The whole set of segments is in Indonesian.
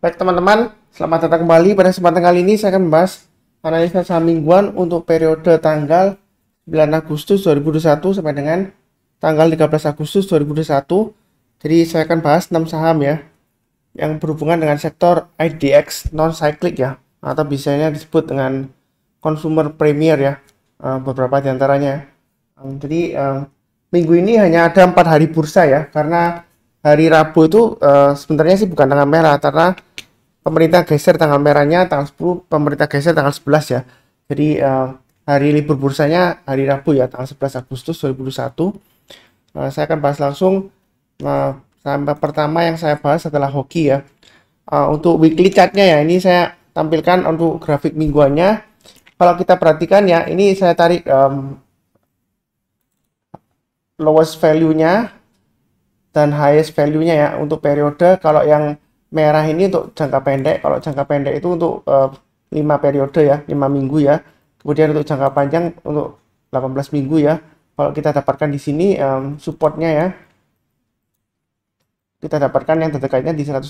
Baik teman-teman, selamat datang kembali. Pada kesempatan kali ini saya akan membahas analisa saham mingguan untuk periode tanggal 9 Agustus 2021 sampai dengan tanggal 13 Agustus 2021. Jadi saya akan bahas 6 saham ya, yang berhubungan dengan sektor IDX non-cyclic ya, atau biasanya disebut dengan consumer premier ya, beberapa diantaranya. Jadi minggu ini hanya ada 4 hari bursa ya, karena hari Rabu itu sebenarnya sih bukan tanggal merah, karena pemerintah geser tanggal merahnya tanggal 10, pemerintah geser tanggal 11 ya. Jadi hari libur bursanya hari Rabu ya, tanggal 11 Agustus 2021. Saya akan bahas langsung. Saham pertama yang saya bahas adalah Hoki ya. Untuk weekly chartnya ya, ini saya tampilkan untuk grafik mingguannya. Kalau kita perhatikan ya, ini saya tarik lowest value-nya dan highest value-nya ya untuk periode. Kalau yang merah ini untuk jangka pendek, kalau jangka pendek itu untuk 5 periode ya, 5 minggu ya. Kemudian untuk jangka panjang untuk 18 minggu ya. Kalau kita dapatkan di sini supportnya ya, kita dapatkan yang terdekatnya di 180.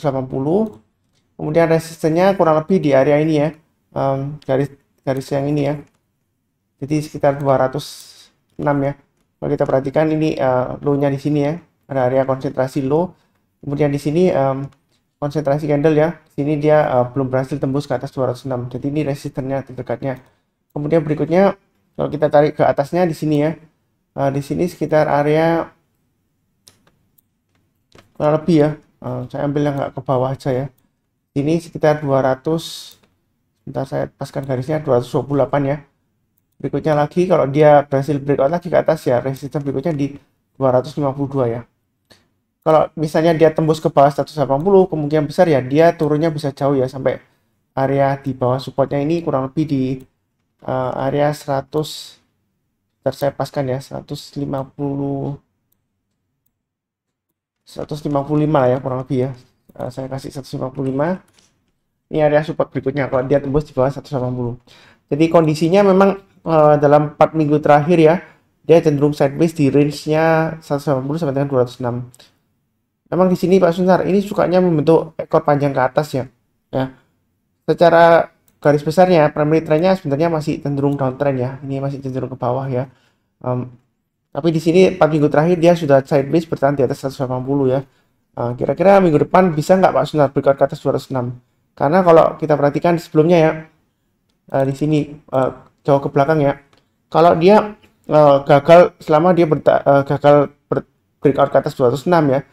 Kemudian resistennya kurang lebih di area ini ya, garis yang ini ya. Jadi sekitar 206 ya. Kalau kita perhatikan ini low-nya di sini ya, ada area konsentrasi low. Kemudian di sini konsentrasi candle ya, sini dia belum berhasil tembus ke atas 206. Jadi ini resistennya terdekatnya. Kemudian berikutnya kalau kita tarik ke atasnya di sini ya, di sini sekitar area kurang lebih ya, saya ambil yang nggak ke bawah aja ya. Ini sekitar 200, sebentar saya paskan garisnya, 228 ya. Berikutnya lagi kalau dia berhasil breakout lagi ke atas ya, resisten berikutnya di 252 ya. Kalau misalnya dia tembus ke bawah 180, kemungkinan besar ya dia turunnya bisa jauh ya, sampai area di bawah supportnya ini kurang lebih di area 100. Ntar saya paskan ya, 155 lah ya kurang lebih ya. Saya kasih 155. Ini area support berikutnya kalau dia tembus di bawah 180. Jadi kondisinya memang dalam 4 minggu terakhir ya, dia cenderung sideways di range-nya 180 sampai dengan 206. Memang di sini Pak Sunar ini sukanya membentuk ekor panjang ke atas ya. Ya. Secara garis besarnya primary trend-nya sebenarnya masih cenderung downtrend ya. Ini masih cenderung ke bawah ya. Tapi di sini 4 minggu terakhir dia sudah sideways bertahan di atas 180 ya. Kira-kira minggu depan bisa nggak Pak Sunar breakout ke atas 206? Karena kalau kita perhatikan sebelumnya ya, di sini jauh ke belakang ya, kalau dia gagal selama dia gagal breakout ke atas 206 ya,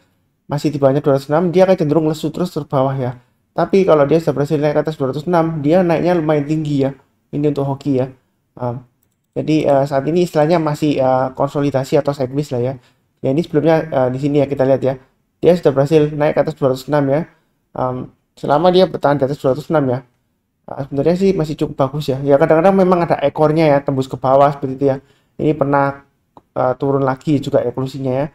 masih di bawahnya 206, dia akan cenderung lesu terus ke bawah ya. Tapi kalau dia sudah berhasil naik ke atas 206, dia naiknya lumayan tinggi ya. Ini untuk Hoki ya. Jadi saat ini istilahnya masih konsolidasi atau sideways lah ya. Ya ini sebelumnya di sini ya kita lihat ya, dia sudah berhasil naik ke atas 206 ya. Selama dia bertahan di atas 206 ya, sebenarnya sih masih cukup bagus ya. Ya kadang-kadang memang ada ekornya ya, tembus ke bawah seperti itu ya. Ini pernah turun lagi juga evolusinya ya.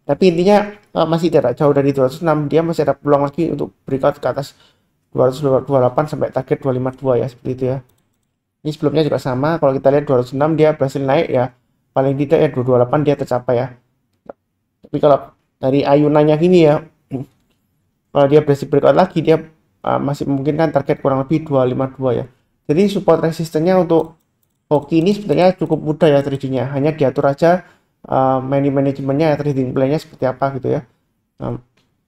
Tapi intinya masih tidak jauh dari 206, dia masih ada peluang lagi untuk breakout ke atas 228 sampai target 252 ya, seperti itu ya. Ini sebelumnya juga sama, kalau kita lihat 206 dia berhasil naik ya, paling tidak ya 228 dia tercapai ya. Tapi kalau dari ayunannya gini ya, kalau dia berhasil breakout lagi, dia masih memungkinkan target kurang lebih 252 ya. Jadi support resistennya untuk Hoki ini sebenarnya cukup mudah ya tradingnya, hanya diatur aja manajemennya ya, trading plan-nya seperti apa gitu ya.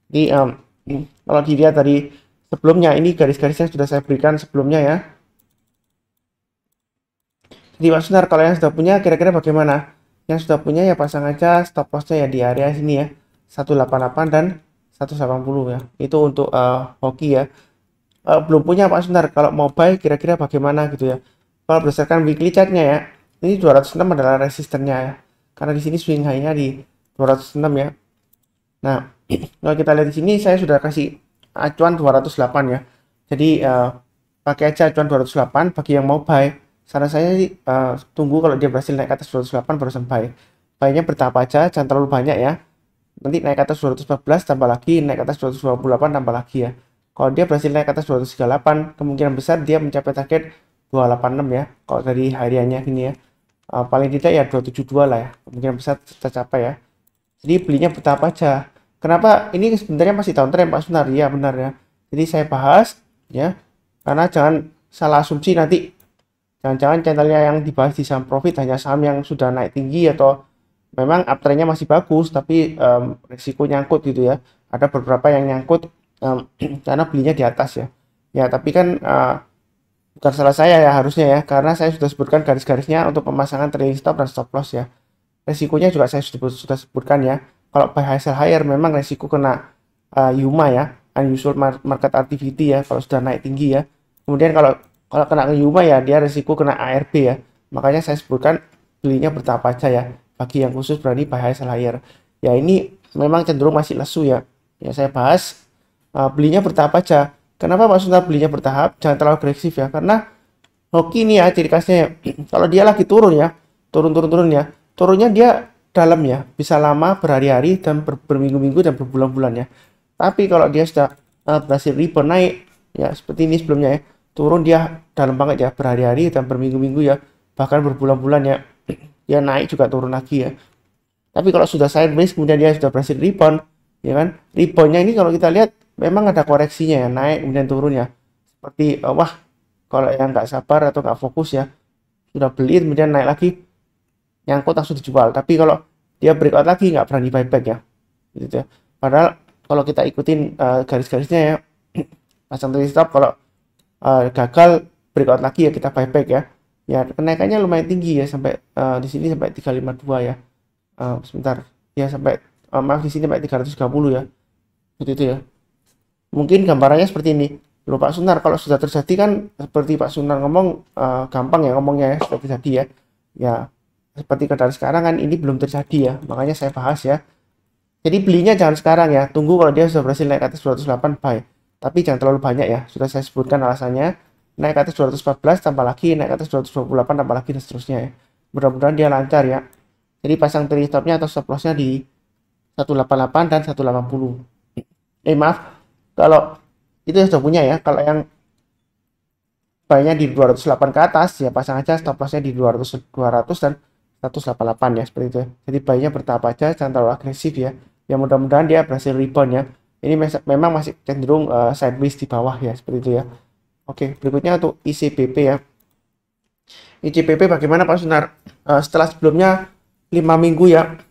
Jadi kalau dilihat dari sebelumnya, ini garis-garisnya sudah saya berikan sebelumnya ya. Jadi Mas Sunar, kalau yang sudah punya kira-kira bagaimana? Yang sudah punya ya pasang aja stop loss-nya ya di area sini ya, 188 dan 180 ya. Itu untuk Hoki ya. Belum punya Pak Sunar, kalau mau buy kira-kira bagaimana gitu ya. Kalau berdasarkan weekly chart-nya ya, ini 206 adalah resistennya ya. Karena di sini swing high-nya di 206 ya. Nah, kalau kita lihat di sini saya sudah kasih acuan 208 ya. Jadi pakai aja acuan 208 bagi yang mau buy. Saran saya sih tunggu kalau dia berhasil naik ke atas 208 baru buy. Buy-nya bertahap aja, jangan terlalu banyak ya. Nanti naik ke atas 214 tambah lagi, naik ke atas 228 tambah lagi ya. Kalau dia berhasil naik ke atas 238, kemungkinan besar dia mencapai target 286 ya. Kalau dari hariannya gini ya. Paling tidak ya 272 lah ya. Kemungkinan besar tercapai ya. Jadi belinya bertahap aja. Kenapa ini sebenarnya masih downtrend Pak Sunar? Ya benar ya. Jadi saya bahas ya, karena jangan salah asumsi nanti jangan-jangan channelnya yang dibahas di saham profit hanya saham yang sudah naik tinggi atau memang uptrendnya masih bagus tapi risiko nyangkut gitu ya. Ada beberapa yang nyangkut karena belinya di atas ya. Ya tapi kan bukan salah saya ya harusnya ya, karena saya sudah sebutkan garis-garisnya untuk pemasangan trailing stop dan stop loss ya. Resikonya juga saya sudah sebutkan ya. Kalau buy high sell higher memang resiko kena UMA ya, unusual market activity ya, kalau sudah naik tinggi ya. Kemudian kalau kalau kena UMA ya dia resiko kena ARB ya. Makanya saya sebutkan belinya bertahap aja ya. Bagi yang khusus berani buy high sell higher. Ya ini memang cenderung masih lesu ya. Ya saya bahas belinya bertahap aja. Kenapa Pak Sunar belinya bertahap? Jangan terlalu agresif ya. Karena hoki ini ya ciri khasnya ya. Kalau dia lagi turun ya, turun ya. Turunnya dia dalam ya, bisa lama berhari-hari dan berminggu-minggu dan berbulan-bulan ya. Tapi kalau dia sudah berhasil rebound naik ya seperti ini sebelumnya ya, turun dia dalam banget ya, berhari-hari dan berminggu-minggu ya, bahkan berbulan-bulan ya. Dia naik juga turun lagi ya. Tapi kalau sudah sideways kemudian dia sudah berhasil rebound ya kan, reboundnya ini kalau kita lihat memang ada koreksinya ya, naik kemudian turun ya. Seperti wah, kalau yang nggak sabar atau nggak fokus ya, sudah beli kemudian naik lagi, nyangkut langsung dijual. Tapi kalau dia breakout lagi nggak berani buyback ya, gitu ya. Padahal kalau kita ikutin garis-garisnya ya, pasang trailing stop, kalau gagal breakout lagi ya kita buyback ya. Ya kenaikannya lumayan tinggi ya, sampai di sini sampai 352 ya. Sebentar ya, sampai maaf di sini sampai 330 ya, seperti itu ya. Mungkin gambarannya seperti ini. Loh Pak Sunar, kalau sudah terjadi kan seperti Pak Sunar ngomong gampang ya ngomongnya ya, sudah terjadi ya. Ya seperti dari sekarang kan ini belum terjadi ya, makanya saya bahas ya. Jadi belinya jangan sekarang ya, tunggu kalau dia sudah berhasil naik ke atas 208 buy. Tapi jangan terlalu banyak ya, sudah saya sebutkan alasannya. Naik ke atas 214 tambah lagi, naik ke atas 228 tambah lagi dan seterusnya ya. Mudah-mudahan dia lancar ya. Jadi pasang trailing stopnya atau stop lossnya di 188 dan 180. Maaf, kalau itu sudah punya ya. Kalau yang buy-nya di 208 ke atas ya pasang aja stop lossnya di 200 dan 188 ya, seperti itu ya. Jadi buy-nya bertahap aja, jangan terlalu agresif ya. Ya mudah-mudahan dia berhasil rebound ya. Ini memang masih cenderung sideways di bawah ya, seperti itu ya. Oke, berikutnya untuk ICBP ya. ICBP bagaimana Pak Sunar? Setelah sebelumnya 5 minggu ya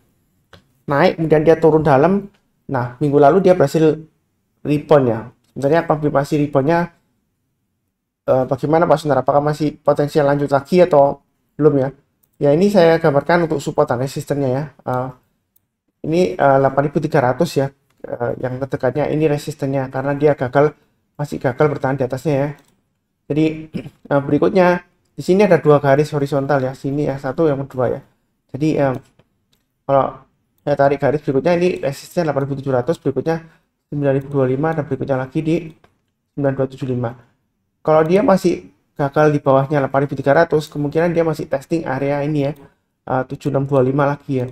naik, kemudian dia turun dalam. Nah, minggu lalu dia berhasil rebound ya. Sebenarnya konfirmasi reboundnya bagaimana Pak Sunar? Apakah masih potensial lanjut lagi atau belum ya? Ya ini saya gambarkan untuk support dan resistennya ya. Ini 8.300 ya. Yang terdekatnya ini resistennya karena dia masih gagal bertahan di atasnya ya. Jadi berikutnya di sini ada dua garis horizontal ya. Sini yang satu, yang kedua ya. Jadi kalau saya tarik garis berikutnya ini resisten 8.700, berikutnya 9.025 dan berikutnya lagi di 9.275. Kalau dia masih gagal di bawahnya 8.300, kemungkinan dia masih testing area ini ya, 7625 lagi ya.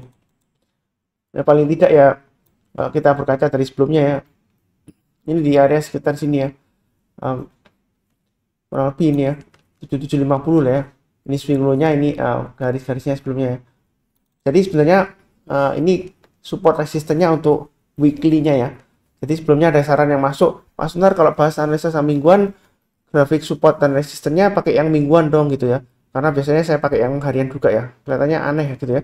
Ya paling tidak ya kita berkaca dari sebelumnya ya, ini di area sekitar sini ya, kurang lebih ini ya 7750 lah ya. Ini swing low-nya, ini garis-garisnya sebelumnya ya. Jadi sebenarnya ini support resistennya untuk weekly-nya ya. Jadi sebelumnya ada saran yang masuk, Mas Sunar kalau bahas analisa saham mingguan, grafik support dan resistennya pakai yang mingguan dong gitu ya. Karena biasanya saya pakai yang harian juga ya. Kelihatannya aneh ya gitu ya.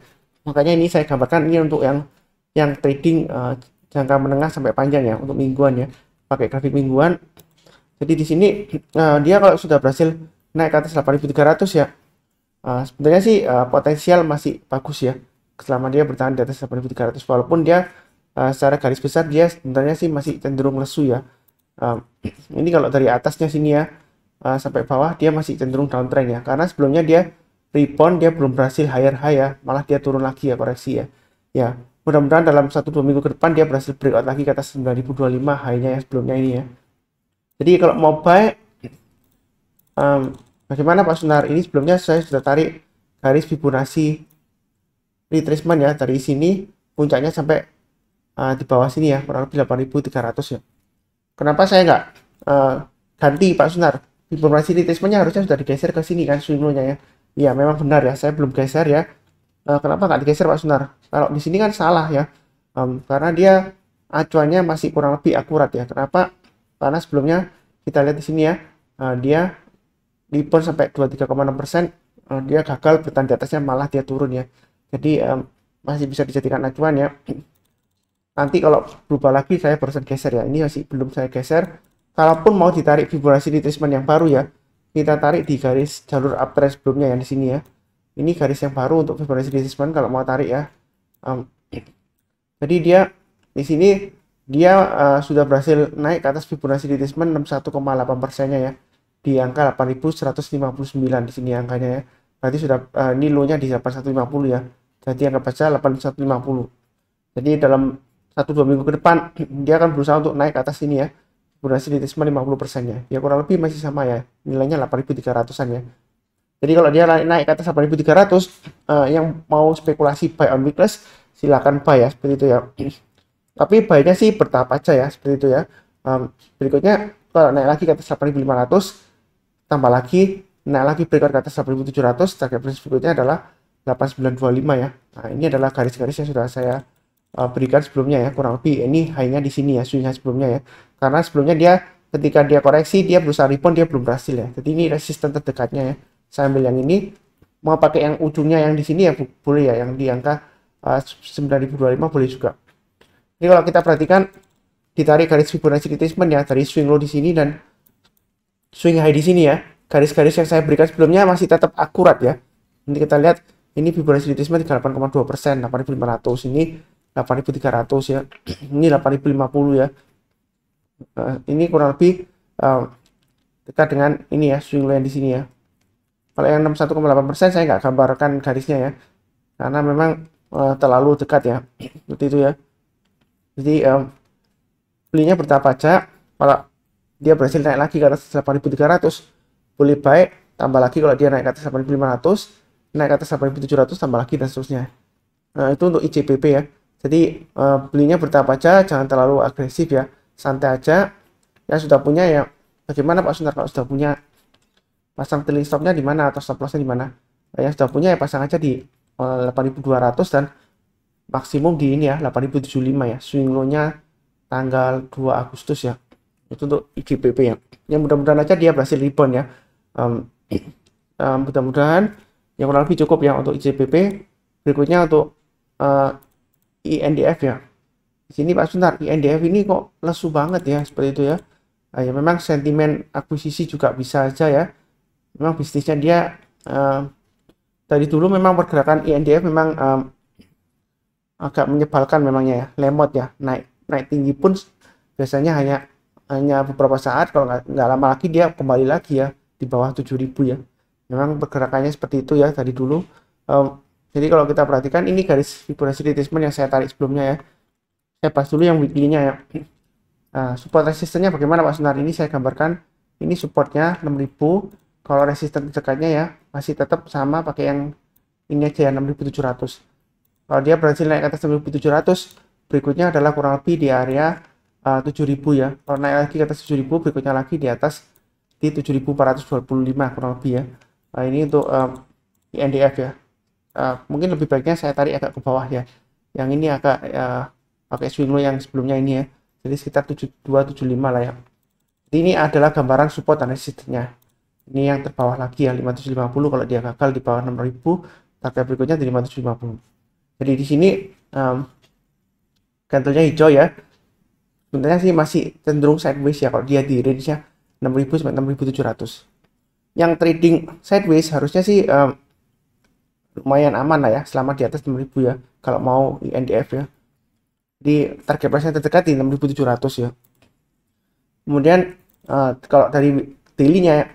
Makanya ini saya gambarkan ini untuk yang trading jangka menengah sampai panjang ya, untuk mingguan ya. Pakai grafik mingguan. Jadi di sini dia kalau sudah berhasil naik ke atas 8.300 ya, sebenarnya sih potensial masih bagus ya selama dia bertahan di atas 8.300, walaupun dia secara garis besar dia sebenarnya sih masih cenderung lesu ya. Ini kalau dari atasnya sini ya sampai bawah dia masih cenderung downtrend ya, karena sebelumnya dia rebound, dia belum berhasil higher high ya, malah dia turun lagi ya, koreksi ya. Ya mudah-mudahan dalam 1-2 minggu ke depan dia berhasil breakout lagi ke atas 9.025 high-nya ya sebelumnya ini ya. Jadi kalau mau buy bagaimana Pak Sunar? Ini sebelumnya saya sudah tarik garis Fibonacci retracement ya, dari sini puncaknya sampai di bawah sini ya, kurang lebih 8.300 ya. Kenapa saya nggak ganti Pak Sunar? Fibonacci retracement-nya harusnya sudah digeser ke sini kan swing low-nya ya. Iya memang benar ya, saya belum geser ya. Kenapa nggak digeser Pak Sunar? Kalau di sini kan salah ya, karena dia acuannya masih kurang lebih akurat ya. Kenapa? karena sebelumnya kita lihat di sini ya, dia rebound sampai 23,6%, dia gagal bertahan di atasnya, malah dia turun ya. Jadi masih bisa dijadikan acuan ya. Nanti kalau berubah lagi saya barusan geser ya, ini masih belum saya geser. Kalaupun mau ditarik Fibonacci retracement yang baru ya, kita tarik di garis jalur uptrend sebelumnya yang di sini ya. Ini garis yang baru untuk Fibonacci retracement kalau mau tarik ya. Jadi dia di sini dia sudah berhasil naik ke atas Fibonacci retracement 61,8%-nya ya, di angka 8159 di sini angkanya ya. Berarti sudah ini low-nya di 8150 ya. Jadi angka baca 8150. Jadi dalam 1-2 minggu ke depan dia akan berusaha untuk naik ke atas ini ya. Fibonacci retracement 50%-nya. Ya kurang lebih masih sama ya. Nilainya 8300-an ya. Jadi kalau dia naik ke atas 8300, yang mau spekulasi buy on weakness silakan buy ya, seperti itu ya. Tapi buy-nya sih bertahap aja ya, seperti itu ya. Berikutnya kalau naik lagi ke atas 8500, tambah lagi naik lagi breakout ke atas 8700, target price berikutnya adalah 8925 ya. Nah, ini adalah garis-garis yang sudah saya berikan sebelumnya ya, kurang lebih ini high-nya di sini ya, swing high sebelumnya ya. Karena sebelumnya dia ketika dia koreksi dia berusaha rebound, dia belum berhasil ya. Jadi ini resisten terdekatnya ya. Saya ambil yang ini, mau pakai yang ujungnya yang di sini ya boleh ya, yang di angka 9025 boleh juga. Jadi kalau kita perhatikan ditarik garis Fibonacci retracement ya dari swing low di sini dan swing high di sini ya. Garis-garis yang saya berikan sebelumnya masih tetap akurat ya. Nanti kita lihat ini Fibonacci retracement 38,2%, 8500, ini 8300 ya. Ini 8050 ya. Ini kurang lebih dekat dengan ini ya, swing low yang di sini ya. Kalau yang 61,8% saya nggak gambarkan garisnya ya, karena memang terlalu dekat ya, seperti itu ya. Jadi belinya bertahap aja. Kalau dia berhasil naik lagi ke atas 8300, boleh buy, tambah lagi kalau dia naik ke atas 8500, naik ke atas 8700, tambah lagi dan seterusnya. Nah, itu untuk ICPP ya. Jadi belinya bertahap aja, jangan terlalu agresif ya, santai aja. Yang sudah punya ya, bagaimana Pak Sunar kalau sudah punya, pasang trailing stopnya di mana atau stop lossnya di mana? Yang sudah punya ya pasang aja di 8200 dan maksimum di ini ya 8075 ya, swing low-nya tanggal 2 Agustus ya. Itu untuk IGPP ya. Yang mudah-mudahan aja dia berhasil rebound ya. Mudah-mudahan yang kurang lebih cukup ya untuk IGPP. Berikutnya untuk INDF ya. Di sini Pak Sunar, INDF ini kok lesu banget ya, seperti itu ya. Ya memang sentimen akuisisi juga bisa aja ya. Memang bisnisnya dia dari dulu memang pergerakan INDF memang agak menyebalkan memangnya ya, lemot ya, naik tinggi pun biasanya hanya beberapa saat, kalau nggak lama lagi dia kembali lagi ya di bawah 7000 ya. Memang pergerakannya seperti itu ya dari dulu. Jadi kalau kita perhatikan ini garis Fibonacci retracement yang saya tarik sebelumnya ya. Saya bahas dulu yang weekly-nya ya. Support resistennya bagaimana Pak Sunar? Ini saya gambarkan, ini supportnya 6000. Kalau resisten terdekatnya ya masih tetap sama pakai yang ini aja ya, 6700. Kalau dia berhasil naik ke atas 6700, berikutnya adalah kurang lebih di area 7000 ya. Kalau naik lagi ke atas 7000, berikutnya lagi di atas di 7425 kurang lebih ya. Nah, ini untuk INDF ya. Mungkin lebih baiknya saya tarik agak ke bawah ya. Yang ini agak pakai swing low yang sebelumnya ini ya. Jadi sekitar 7275 lah ya. Jadi ini adalah gambaran support dan resistennya. Ini yang terbawah lagi ya, 550. Kalau dia gagal di bawah 6000, target berikutnya di 550. Jadi di sini candlenya hijau ya. Sebenarnya sih masih cenderung sideways ya kalau dia di range-nya 6000 sampai 6700. Yang trading sideways harusnya sih lumayan aman lah ya, selama di atas 6000 ya. Kalau mau INDF ya. Di target price-nya terdekat di 6700 ya. Kemudian kalau dari daily-nya ya.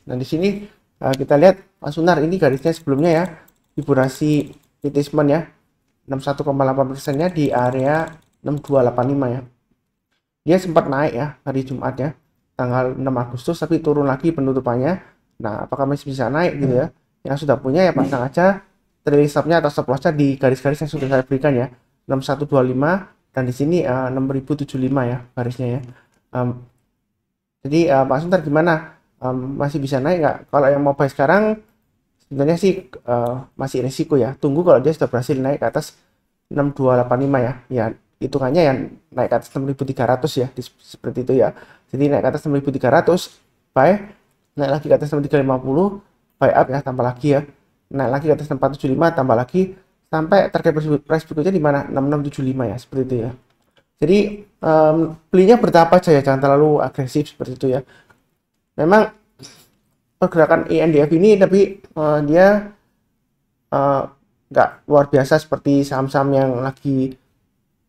Nah, di sini kita lihat Pak Sunar, ini garisnya sebelumnya ya, Fibonacci retracement ya, 61,8%-nya di area 6285 ya. Dia sempat naik ya hari Jumat ya, tanggal 6 Agustus, tapi turun lagi penutupannya. Nah, apakah masih bisa naik gitu ya? Yang sudah punya ya pasang aja trailing stop-nya atau stop loss-nya di garis-garis yang sudah saya berikan ya, 6125 dan di sini 6075 ya garisnya ya. Jadi Pak Sunar gimana? Masih bisa naik nggak? Kalau yang mau buy sekarang sebenarnya sih masih risiko ya. Tunggu kalau dia sudah berhasil naik ke atas 6285 ya. Ya hitungannya yang naik ke atas 6.300 ya, seperti itu ya. Jadi naik ke atas 6.300 buy, naik lagi ke atas 6.350 buy up ya, tambah lagi ya, naik lagi ke atas 6.475 tambah lagi sampai target price berikutnya di mana 6.675 ya, seperti itu ya. Jadi belinya bertahap aja ya, jangan terlalu agresif seperti itu ya. Memang pergerakan INDF ini tapi dia nggak luar biasa seperti saham-saham yang lagi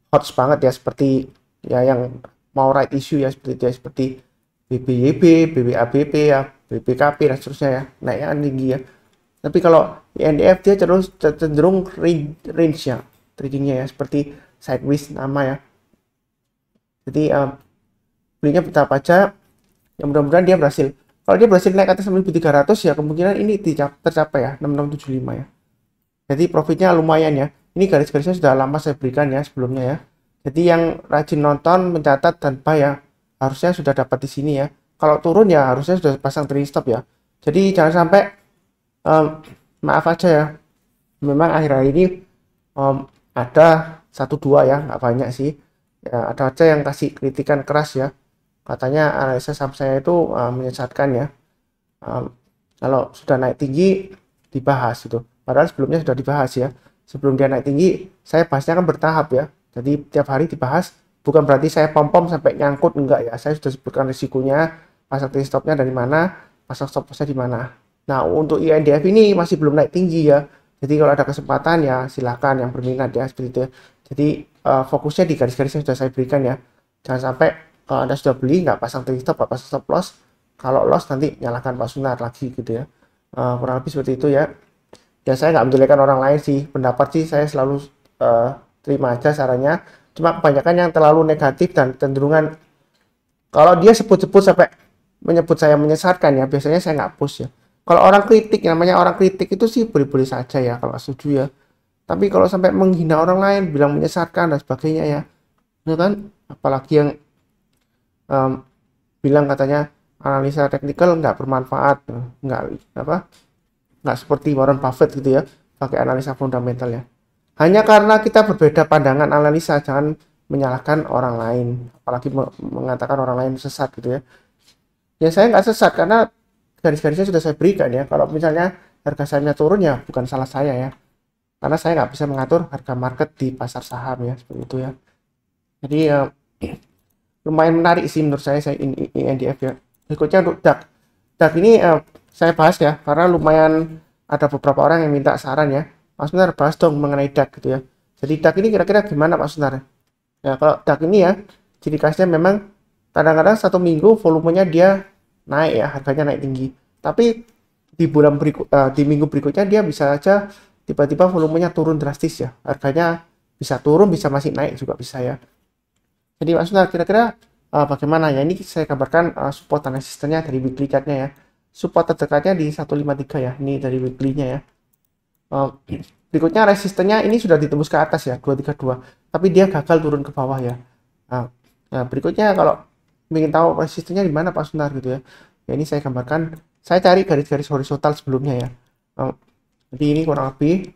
hot banget ya, seperti ya yang mau right issue ya, seperti itu ya, seperti BBYB, BBABP ya, BBKP dan seterusnya ya, naiknya tinggi ya. Tapi kalau INDF dia cenderung range ya, tradingnya ya, seperti sideways nama ya. Jadi belinya bertahap aja, ya mudah-mudahan dia berhasil. Kalau dia berhasil naik ke atas 6.300 ya, kemungkinan ini tercapai ya, 6675 ya. Jadi profitnya lumayan ya. Ini garis-garisnya sudah lama saya berikan ya sebelumnya ya. Jadi yang rajin nonton, mencatat dan buy ya, harusnya sudah dapat di sini ya. Kalau turun ya harusnya sudah pasang trailing stop ya. Jadi jangan sampai maaf aja ya. Memang akhir-akhir ini ada 1-2 ya, nggak banyak sih. Ya, ada aja yang kasih kritikan keras ya. Katanya analisa saham saya itu menyesatkan ya. Kalau sudah naik tinggi dibahas itu. Padahal sebelumnya sudah dibahas ya. Sebelum dia naik tinggi, saya bahasnya kan bertahap ya. Jadi tiap hari dibahas. Bukan berarti saya pom-pom sampai nyangkut, enggak ya. Saya sudah sebutkan risikonya, pasang trailing stopnya dari mana, pasang stop lossnya di mana. Nah, untuk INDF ini masih belum naik tinggi ya. Jadi kalau ada kesempatan ya silakan yang berminat ya, seperti itu. Jadi fokusnya di garis-garis yang sudah saya berikan ya. Jangan sampai kalau Anda sudah beli nggak pasang trailing stop, nggak pasang stop loss. Kalau loss nanti nyalakan Pak Sunar lagi gitu ya. Kurang lebih seperti itu ya. Ya saya nggak menjelekkan orang lain sih. Pendapat sih saya selalu terima aja sarannya. Cuma kebanyakan yang terlalu negatif dan cenderungan kalau dia sebut-sebut sampai menyebut saya menyesatkan ya, biasanya saya nggak push ya. Kalau orang kritik, namanya orang kritik itu sih boleh-boleh saja ya kalau setuju ya. Tapi kalau sampai menghina orang lain, bilang menyesatkan dan sebagainya ya, itu kan apalagi yang bilang katanya analisa teknikal nggak bermanfaat, nggak seperti Warren Buffett gitu ya, pakai analisa fundamental ya. Hanya karena kita berbeda pandangan analisa, jangan menyalahkan orang lain, apalagi mengatakan orang lain sesat gitu ya. Ya saya nggak sesat karena garis-garisnya sudah saya berikan ya. Kalau misalnya harga sahamnya turun ya bukan salah saya ya, karena saya nggak bisa mengatur harga market di pasar saham ya, seperti itu ya. Jadi lumayan menarik sih menurut saya INDF ya. Berikutnya untuk DAX. DAX ini saya bahas ya karena lumayan ada beberapa orang yang minta saran ya. Mas Sunar bahas dong mengenai DAX gitu ya. Jadi DAX ini kira-kira gimana Pak Sunar? Ya kalau DAX ini ya ciri khasnya memang kadang-kadang satu minggu volumenya dia naik ya, harganya naik tinggi. Tapi di bulan di minggu berikutnya dia bisa aja tiba-tiba volumenya turun drastis ya. Harganya bisa turun, bisa masih naik juga bisa ya. Jadi Pak Sunar kira-kira bagaimana ya? Ini saya gambarkan support dan resistennya dari weekly chart-nya ya. Support terdekatnya di 153 ya. Ini dari weekly-nya ya. Berikutnya resistennya ini sudah ditembus ke atas ya, 232. Tapi dia gagal turun ke bawah ya. Nah, berikutnya kalau ingin tahu resistennya di mana Pak Sunar gitu ya. Ya ini saya gambarkan, saya cari garis-garis horizontal sebelumnya ya. Jadi ini kurang lebih.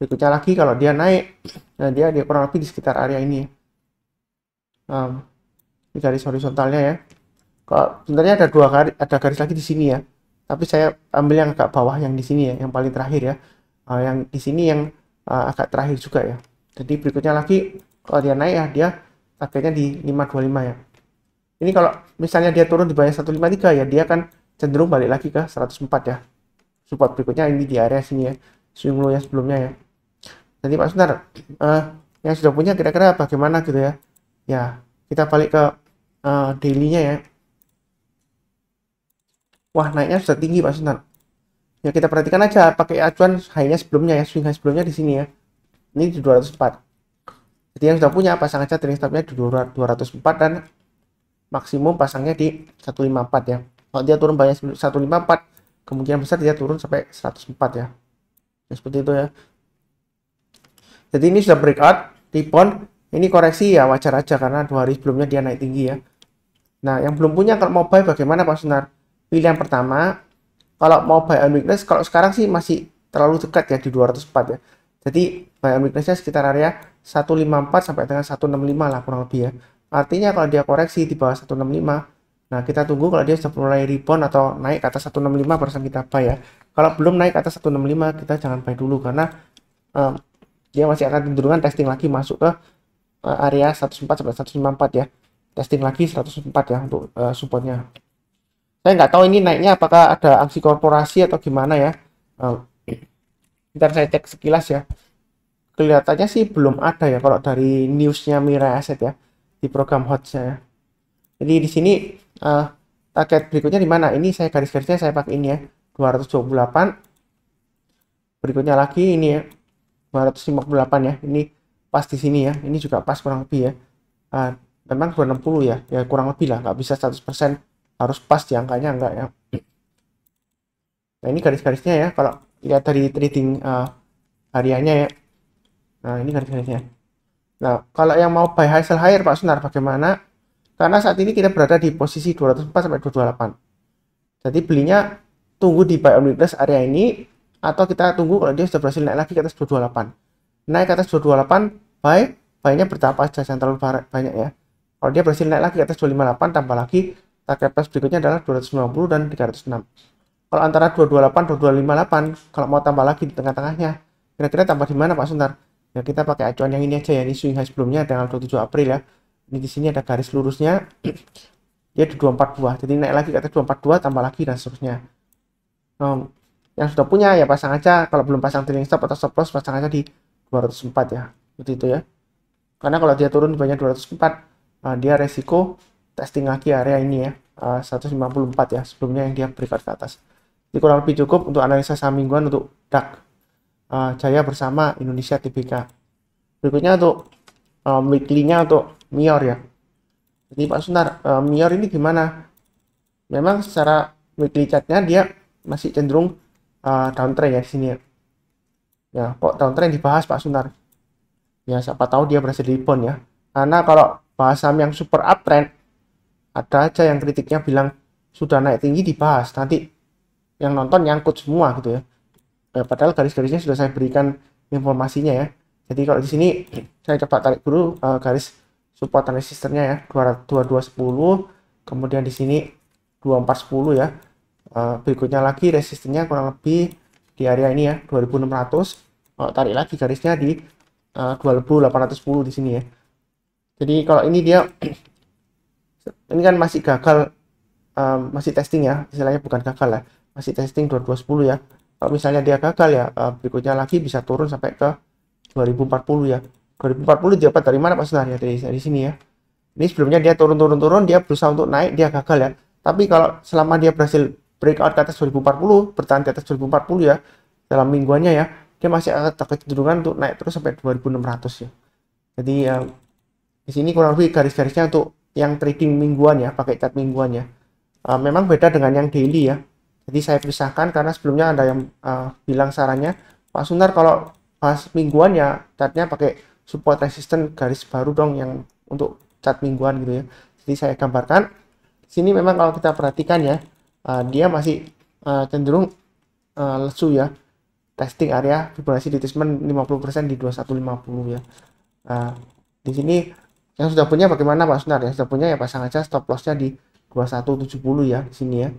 Berikutnya lagi kalau dia naik, nah dia kurang lebih di sekitar area ini. Ini garis horizontalnya ya. Kalau sebenarnya ada garis lagi di sini ya. Tapi saya ambil yang agak bawah yang di sini ya, yang paling terakhir ya. Yang di sini yang agak terakhir juga ya. Jadi berikutnya lagi kalau dia naik ya, dia targetnya di 525 ya. Ini kalau misalnya dia turun di bawah 153 ya, dia akan cenderung balik lagi ke 104 ya. Support berikutnya ini di area sini ya, swing low yang sebelumnya ya. Jadi Pak Sunar, yang sudah punya kira-kira bagaimana gitu ya. Ya, kita balik ke daily-nya ya. Wah, naiknya sudah tinggi Pak Sunar. Ya kita perhatikan aja pakai acuan high-nya sebelumnya ya, swing high sebelumnya di sini ya. Ini di 204. Jadi yang sudah punya pasang aja trailing stop-nya di 204 dan maksimum pasangnya di 154 ya. Kalau dia turun banyak 154, kemungkinan besar dia turun sampai 104 ya. Ya seperti itu ya. Jadi ini sudah breakout, rebound. Ini koreksi ya wajar aja karena 2 hari sebelumnya dia naik tinggi ya. Nah, yang belum punya kalau mau buy bagaimana Pak Sunar? Pilihan pertama, kalau mau buy on weakness, kalau sekarang sih masih terlalu dekat ya di 204 ya. Jadi buy on weakness-nya sekitar area 154 sampai dengan 165 lah kurang lebih ya. Artinya kalau dia koreksi di bawah 165, nah kita tunggu kalau dia sudah mulai rebound atau naik ke atas 165 barusan kita buy ya. Kalau belum naik ke atas 165 kita jangan buy dulu karena dia masih akan cenderungan testing lagi masuk ke area 104 sampai 154 ya. Testing lagi 104 ya untuk supportnya. Saya nggak tahu ini naiknya apakah ada aksi korporasi atau gimana ya. Ntar saya cek sekilas ya. Kelihatannya sih belum ada ya kalau dari newsnya Mirai Asset ya di program hotnya ya. Jadi di sini target berikutnya di mana? Ini saya garis-garisnya saya pakai ini ya 228. Berikutnya lagi ini ya 258 ya. Ini pas di sini ya. Ini juga pas kurang lebih ya. Memang 260 ya. Ya kurang lebih lah. Nggak bisa 100% harus pas di angkanya enggak ya. Nah ini garis-garisnya ya. Kalau lihat dari trading hariannya ya. Nah ini garis-garisnya. Nah kalau yang mau buy high sell higher Pak Sunar bagaimana? Karena saat ini kita berada di posisi 204 sampai 228. Jadi belinya tunggu di buy on weakness area ini atau kita tunggu kalau dia sudah berhasil naik lagi ke atas 228. Naik ke atas 228 buy-nya bertahap aja jangan terlalu banyak ya. Kalau dia berhasil naik lagi ke atas 258 tambah lagi target price berikutnya adalah 290 dan 306. Kalau antara 228 dan 258 kalau mau tambah lagi di tengah-tengahnya kira-kira tambah di mana Pak Suntar? Ya kita pakai acuan yang ini aja ya, ini swing high sebelumnya tanggal 27 April ya. Ini di sini ada garis lurusnya. Dia di 242. Jadi naik lagi ke atas 242 tambah lagi dan seterusnya. Yang sudah punya ya pasang aja, kalau belum pasang trailing stop atau stop loss pasang aja di 204 ya. Seperti itu ya. Karena kalau dia turun di banyak 204, dia resiko testing lagi area ini ya. 154 ya sebelumnya yang dia breakout ke atas. Jadi kurang lebih cukup untuk analisa saham mingguan untuk DAX. Jaya bersama Indonesia Tbk. Berikutnya untuk weekly-nya untuk Mior ya. Jadi Pak Suntar, Mior ini gimana? Memang secara weekly chart-nya dia masih cenderung downtrend ya di sini ya. Ya, kok downtrend dibahas Pak Suntar? Ya, siapa tahu dia berhasil rebound ya. Karena kalau bahas saham yang super uptrend, ada aja yang kritiknya bilang sudah naik tinggi dibahas. Nanti yang nonton nyangkut semua gitu ya. Padahal garis-garisnya sudah saya berikan informasinya ya. Jadi kalau di sini saya coba tarik dulu garis support dan resistennya ya 2210, kemudian di sini 2410 ya. Berikutnya lagi resistennya kurang lebih di area ini ya 2600. Tarik lagi garisnya di 2810 di sini ya. Jadi kalau ini dia ini kan masih gagal, masih testing ya, istilahnya bukan gagal lah, masih testing 2210 ya. Kalau misalnya dia gagal ya, berikutnya lagi bisa turun sampai ke 2040 ya. 2040 dapat dari mana Pak Sunar ya? Dari sini ya. Ini sebelumnya dia turun, dia berusaha untuk naik, dia gagal ya. Tapi kalau selama dia berhasil breakout ke atas 2040, bertahan di atas 2040 ya, dalam mingguannya ya, dia masih akan kecenderungan untuk naik terus sampai 2600 ya. Jadi di sini kurang lebih garis-garisnya untuk yang trading mingguan ya, pakai chart mingguan ya. Memang beda dengan yang daily ya. Jadi saya pisahkan karena sebelumnya ada yang bilang sarannya Pak Sunar kalau pas mingguan ya chartnya pakai support resistance garis baru dong yang untuk chart mingguan gitu ya. Jadi saya gambarkan sini memang kalau kita perhatikan ya dia masih cenderung lesu ya, testing area Fibonacci retracement 50% di 2150 ya. Di sini yang sudah punya bagaimana Pak Sunar ya, sudah punya ya pasang aja stop lossnya di 2170 ya di sini ya,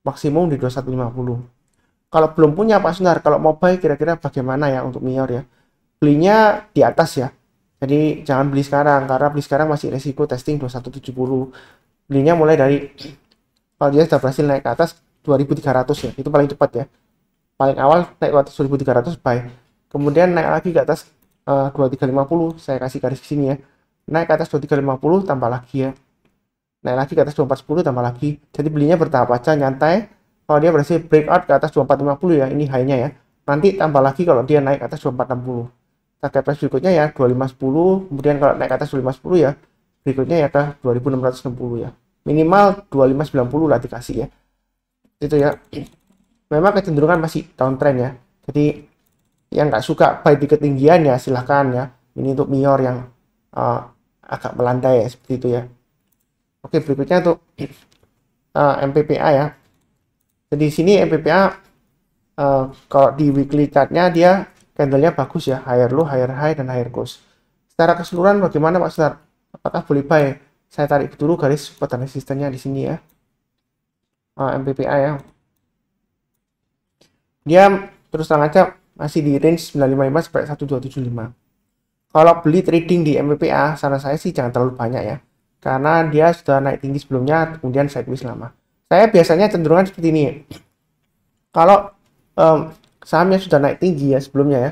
maksimum di 2150. Kalau belum punya Pak Sunar, kalau mau buy kira-kira bagaimana ya untuk Mior ya, belinya di atas ya. Jadi jangan beli sekarang karena beli sekarang masih resiko testing 2170. Belinya mulai dari kalau dia sudah berhasil naik ke atas 2300 ya, itu paling cepat ya. Paling awal naik ke atas 2300 buy. Kemudian naik lagi ke atas 2350, saya kasih garis di sini ya. Naik ke atas 2350 tambah lagi ya. Naik lagi ke atas 2410 tambah lagi. Jadi belinya bertahap aja nyantai. Kalau dia berhasil breakout ke atas 2450 ya, ini high-nya ya. Nanti tambah lagi kalau dia naik ke atas 2460. Target price berikutnya ya 2510, kemudian kalau naik ke atas 2510 ya, berikutnya ya ke 2660 ya. Minimal 2590 lah dikasih ya. Itu ya. Memang kecenderungan masih downtrend ya. Jadi yang nggak suka buy di ketinggian ya silahkan ya. Ini untuk Mior yang agak melandai ya, seperti itu ya. Oke, berikutnya untuk MPPA ya. Jadi di sini MPPA kalau di weekly chartnya dia candlenya bagus ya, higher low, higher high, dan higher close. Secara keseluruhan bagaimana Pak Sunar? Apakah boleh buy? Saya tarik dulu garis support dan resistennya di sini ya. MPPA ya. Dia terus terang aja masih di range 955 sampai 1275. Kalau beli trading di MPPA, saran saya sih jangan terlalu banyak ya. Karena dia sudah naik tinggi sebelumnya, kemudian sideways lama. Saya biasanya cenderungan seperti ini. Kalau sahamnya sudah naik tinggi ya sebelumnya ya,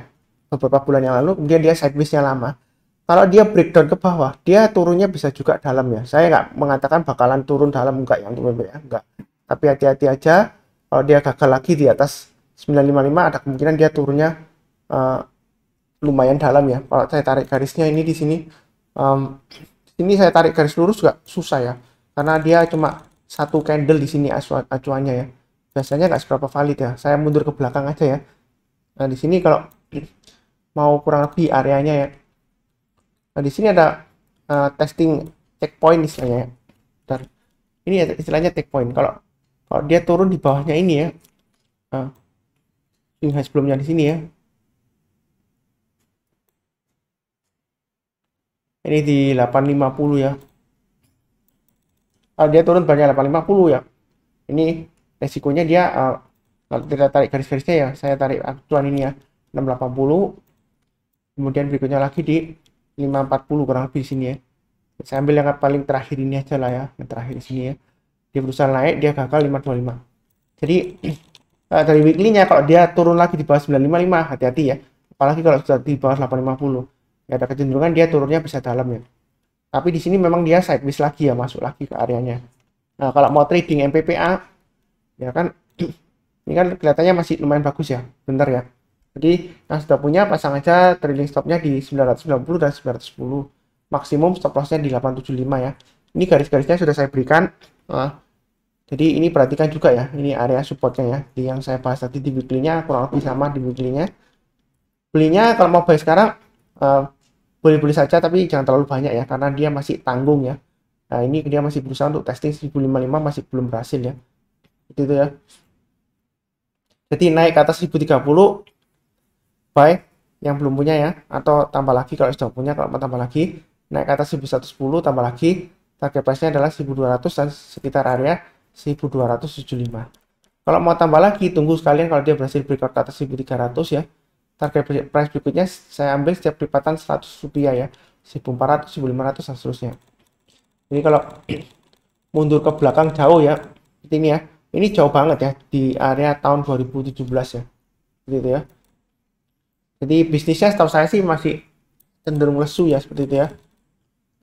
beberapa bulan yang lalu, kemudian dia sideways-nya lama. Kalau dia breakdown ke bawah, dia turunnya bisa juga dalam ya. Saya nggak mengatakan bakalan turun dalam, enggak ya untuk MPPA, enggak. Tapi hati-hati aja, kalau dia gagal lagi di atas 955, ada kemungkinan dia turunnya lumayan dalam ya. Kalau saya tarik garisnya ini di sini, ini saya tarik garis lurus juga susah ya, karena dia cuma satu candle di sini acuannya ya. Biasanya nggak seberapa valid ya. Saya mundur ke belakang aja ya. Nah di sini kalau mau kurang lebih areanya ya. Nah di sini ada testing checkpoint istilahnya ya. Dan ini ya, istilahnya checkpoint. Kalau dia turun di bawahnya ini ya, swing high sebelumnya di sini ya. Ini di 850 ya. Kalau dia turun banyak 850 ya. Ini resikonya dia kalau kita tarik garis-garisnya ya, saya tarik acuan ini ya 680, kemudian berikutnya lagi di 540 kurang lebih di sini ya. Saya ambil yang paling terakhir ini aja lah ya, yang terakhir di sini ya. Dia berusaha naik, dia gagal 525. Jadi dari weekly-nya kalau dia turun lagi di bawah 955, hati-hati ya. Apalagi kalau sudah di bawah 850, ya ada kecenderungan dia turunnya bisa dalam ya. Tapi di sini memang dia sideways lagi ya, masuk lagi ke areanya. Nah kalau mau trading MPPA ya kan, ini kan kelihatannya masih lumayan bagus ya, bentar ya. Jadi yang sudah punya pasang aja trailing stopnya di 990 dan 910, maksimum stop lossnya di 875 ya. Ini garis-garisnya sudah saya berikan. Jadi ini perhatikan juga ya, ini area supportnya ya, di yang saya bahas tadi di weekly-nya kurang lebih sama di weekly-nya. Belinya kalau mau buy sekarang boleh-boleh saja, tapi jangan terlalu banyak ya, karena dia masih tanggung ya. Nah ini dia masih berusaha untuk testing 1055, masih belum berhasil ya. Itu ya. Jadi naik ke atas 1030, buy yang belum punya ya, atau tambah lagi kalau sudah punya. Kalau mau tambah lagi, naik ke atas 1110, tambah lagi, target price-nya adalah 1200 dan sekitar area 1275. Kalau mau tambah lagi, tunggu sekalian kalau dia berhasil breakout ke atas 1300 ya. Target price berikutnya saya ambil setiap lipatan 100 rupiah ya, 1400, 1500 dan seterusnya. Jadi kalau mundur ke belakang jauh ya, seperti ini ya, ini jauh banget ya, di area tahun 2017 ya, gitu ya. Jadi bisnisnya setahu saya sih masih cenderung lesu ya, seperti itu ya.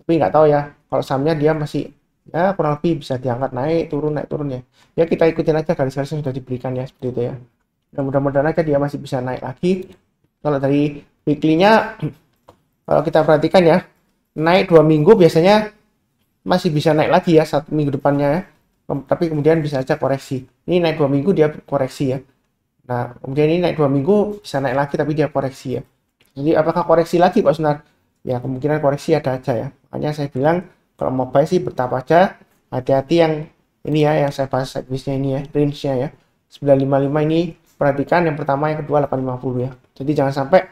Tapi nggak tahu ya, kalau sahamnya dia masih ya kurang lebih bisa diangkat naik turun ya. Ya kita ikutin aja garis-garis yang sudah diberikan ya, seperti itu ya. Dan mudah-mudahan aja dia masih bisa naik lagi. Kalau dari weekly-nya, kalau kita perhatikan ya, naik 2 minggu biasanya masih bisa naik lagi ya, 1 minggu depannya ya. Tapi kemudian bisa aja koreksi. Ini naik 2 minggu dia koreksi ya. Nah kemudian ini naik 2 minggu bisa naik lagi tapi dia koreksi ya. Jadi apakah koreksi lagi Pak Sunar? Ya kemungkinan koreksi ada aja ya. Makanya saya bilang kalau mau buy sih bertahap aja. Hati-hati yang ini ya, yang saya bahas sideways-nya ini ya, range-nya ya. 955 ini perhatikan, yang pertama, yang kedua 850 ya. Jadi jangan sampai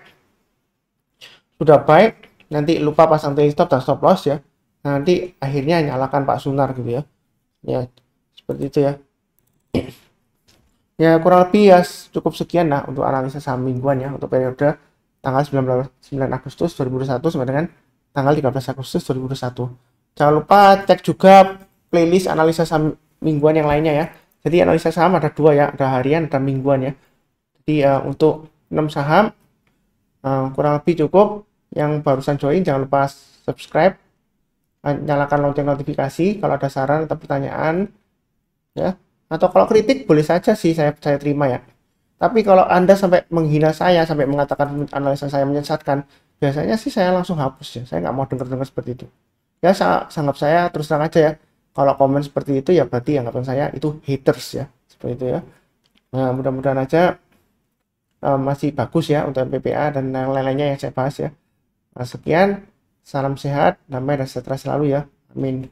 sudah buy nanti lupa pasang trailing stop dan stop loss ya. Nanti akhirnya nyalakan Pak Sunar gitu ya. Ya seperti itu ya. Ya kurang lebih ya cukup sekian lah untuk analisa saham mingguan ya untuk periode tanggal 9 Agustus 2021 sampai dengan tanggal 13 Agustus 2021. Jangan lupa cek juga playlist analisa saham mingguan yang lainnya ya. Jadi analisa saham ada 2 ya, ada harian, ada mingguan ya. Jadi untuk 6 saham kurang lebih cukup. Yang barusan join jangan lupa subscribe, nyalakan lonceng notifikasi kalau ada saran atau pertanyaan ya. Atau kalau kritik boleh saja sih, saya terima ya. Tapi kalau Anda sampai menghina saya, sampai mengatakan analisa saya menyesatkan, biasanya sih saya langsung hapus ya. Saya nggak mau dengar-dengar seperti itu. Ya sanggap saya terus terang aja ya. Kalau komen seperti itu ya berarti anggapan saya itu haters ya. Seperti itu ya. Nah mudah-mudahan aja masih bagus ya untuk MPPA dan yang lain-lainnya yang saya bahas ya. Nah, sekian, salam sehat, damai dan sejahtera selalu ya. Amin.